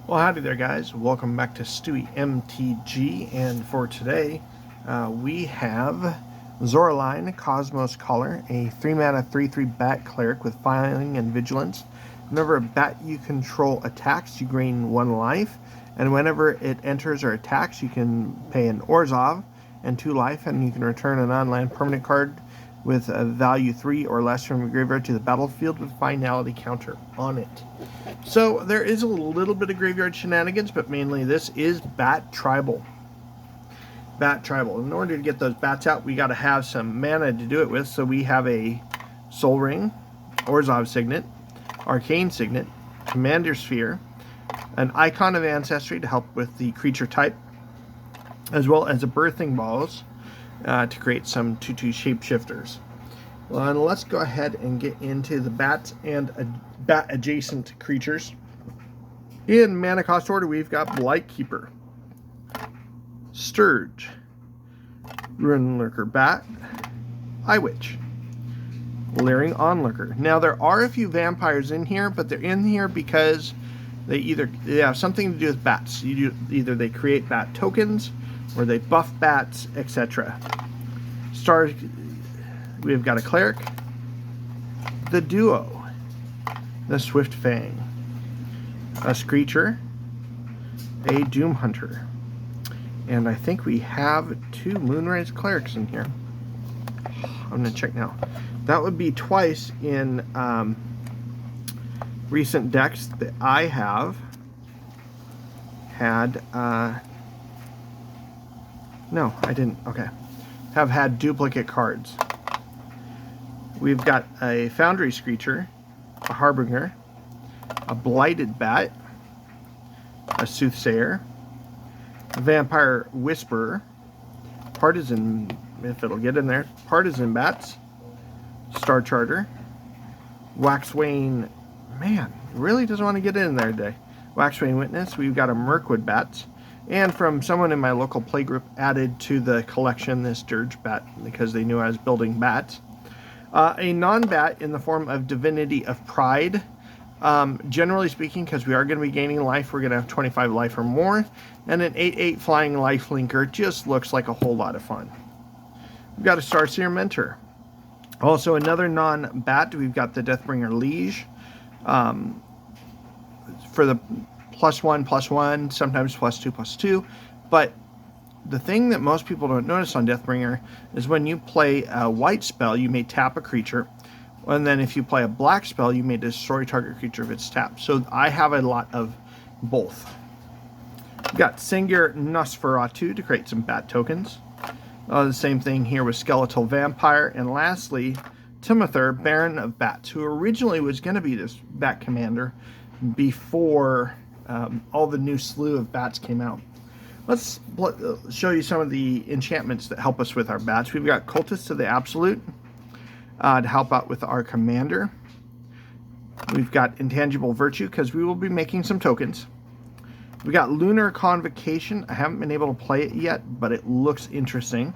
Well, howdy there, guys. Welcome back to Stewie MTG, and for today, we have Zoraline Cosmos Caller, a 3-mana 3/3 Bat Cleric with Filing and Vigilance. Whenever a bat you control attacks, you gain 1 life, and whenever it enters or attacks, you can pay an Orzhov and 2 life, and you can return a non-land permanent card with a value 3 or less from your graveyard to the battlefield with finality counter on it. So there is a little bit of graveyard shenanigans, but mainly this is Bat Tribal. Bat Tribal. In order to get those bats out, we got to have some mana to do it with. So we have a Soul Ring, Orzhov Signet, Arcane Signet, Commander Sphere, an Icon of Ancestry to help with the creature type, as well as a Birthing Balls to create some 2/2 shapeshifters. Well, and let's go ahead and get into the bats and bat adjacent creatures. In mana cost order, we've got Blightkeeper, Sturge, Runelurker Bat, Eyewitch, Leering Onlooker. Now there are a few vampires in here, but they're in here because they have something to do with bats. Either they create bat tokens, or they buff bats, etc. We've got a Cleric, the Duo, the Swift Fang, a Screecher, a Doom Hunter, and I think we have 2 Moonrise Clerics in here. I'm going to check now. That would be twice in recent decks that I have had. No, I didn't. Okay. Have had duplicate cards. We've got a Foundry Screecher, a Harbinger, a Blighted Bat, a Soothsayer, a Vampire Whisperer, Partisan, if it'll get in there, Partisan Bats, Star Charter, Waxwane, man, really doesn't want to get in there today. Waxwane Witness, we've got a Mirkwood Bats, and from someone in my local playgroup added to the collection this Dirge Bat because they knew I was building bats. A non-bat in the form of Divinity of Pride. Generally speaking, because we are going to be gaining life, we're going to have 25 life or more. And an 8/8 Flying Lifelinker just looks like a whole lot of fun. We've got a Starseer Mentor. Also another non-bat, we've got the Deathbringer Liege. For the +1/+1, sometimes +2/+2. But the thing that most people don't notice on Deathbringer is when you play a white spell, you may tap a creature, and then if you play a black spell, you may destroy target creature if it's tapped. So I have a lot of both. We've got Singular Nosferatu to create some bat tokens. The same thing here with Skeletal Vampire. And lastly, Timothur, Baron of Bats, who originally was going to be this bat commander before all the new slew of bats came out. Let's show you some of the enchantments that help us with our bats. We've got Cultist to the Absolute to help out with our commander. We've got Intangible Virtue because we will be making some tokens. We've got Lunar Convocation. I haven't been able to play it yet, but it looks interesting.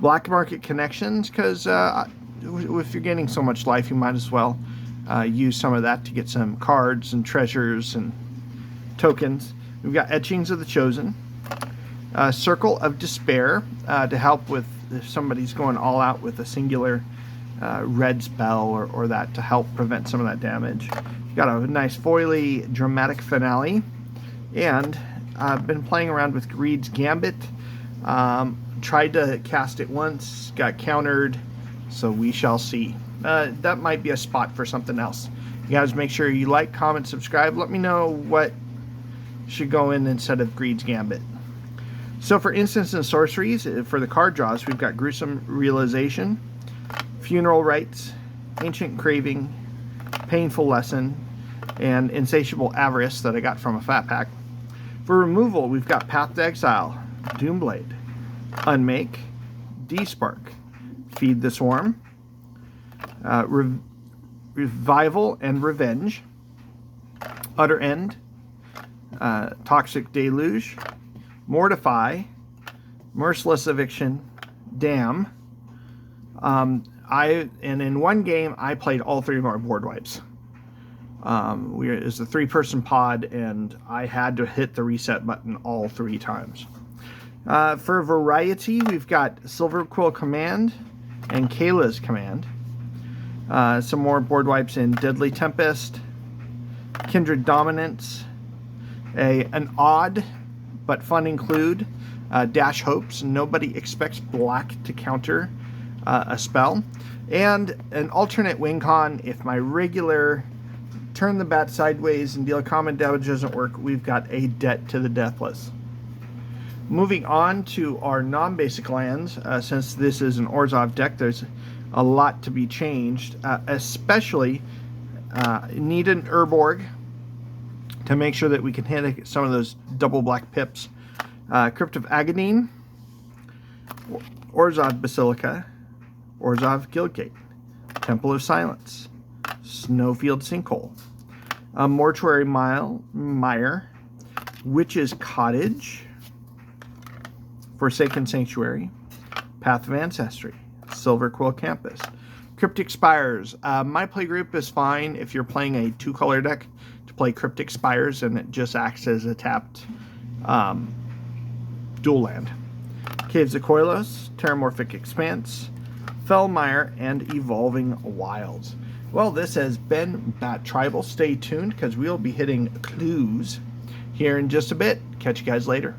Black Market Connections because if you're gaining so much life, you might as well use some of that to get some cards and treasures and tokens. We've got Etchings of the Chosen. Circle of Despair to help with if somebody's going all out with a singular red spell or that to help prevent some of that damage. We've got a nice foily Dramatic Finale. And I've been playing around with Greed's Gambit. Tried to cast it once, got countered, so we shall see. That might be a spot for something else. You guys make sure you like, comment, subscribe. Let me know what should go in instead of Greed's Gambit. So for instants and sorceries, for the card draws, we've got Gruesome Realization, Funeral Rites, Ancient Craving, Painful Lesson, and Insatiable Avarice that I got from a fat pack. For removal, we've got Path to Exile, Doomblade, Unmake, Despark, Feed the Swarm, Revival and Revenge, Utter End, Toxic Deluge, Mortify, Merciless Eviction, Damn. And in one game, I played all 3 of our board wipes. It's a 3-person pod, and I had to hit the reset button all 3 times. For variety, we've got Silver Quill Command and Kayla's Command. Some more board wipes in Deadly Tempest, Kindred Dominance, an odd but fun include, Dash Hopes. Nobody expects black to counter a spell. And an alternate win con. If my regular turn the bat sideways and deal common damage doesn't work, we've got a Debt to the Deathless. Moving on to our non-basic lands, since this is an Orzhov deck, there's a lot to be changed, especially need an Urborg to make sure that we can hit some of those double black pips. Crypt of Agadine, Orzhov Basilica, Orzhov Guildgate, Temple of Silence, Snowfield Sinkhole, Mortuary Mire, Witch's Cottage, Forsaken Sanctuary, Path of Ancestry, Silver Quill Campus, Cryptic Spires. My play group is fine if you're playing a 2-color deck to play Cryptic Spires, and it just acts as a tapped dual land. Caves of Koilos, Terramorphic Expanse, Fellmire, and Evolving Wilds. Well, this has been Bat Tribal. Stay tuned because we'll be hitting clues here in just a bit. Catch you guys later.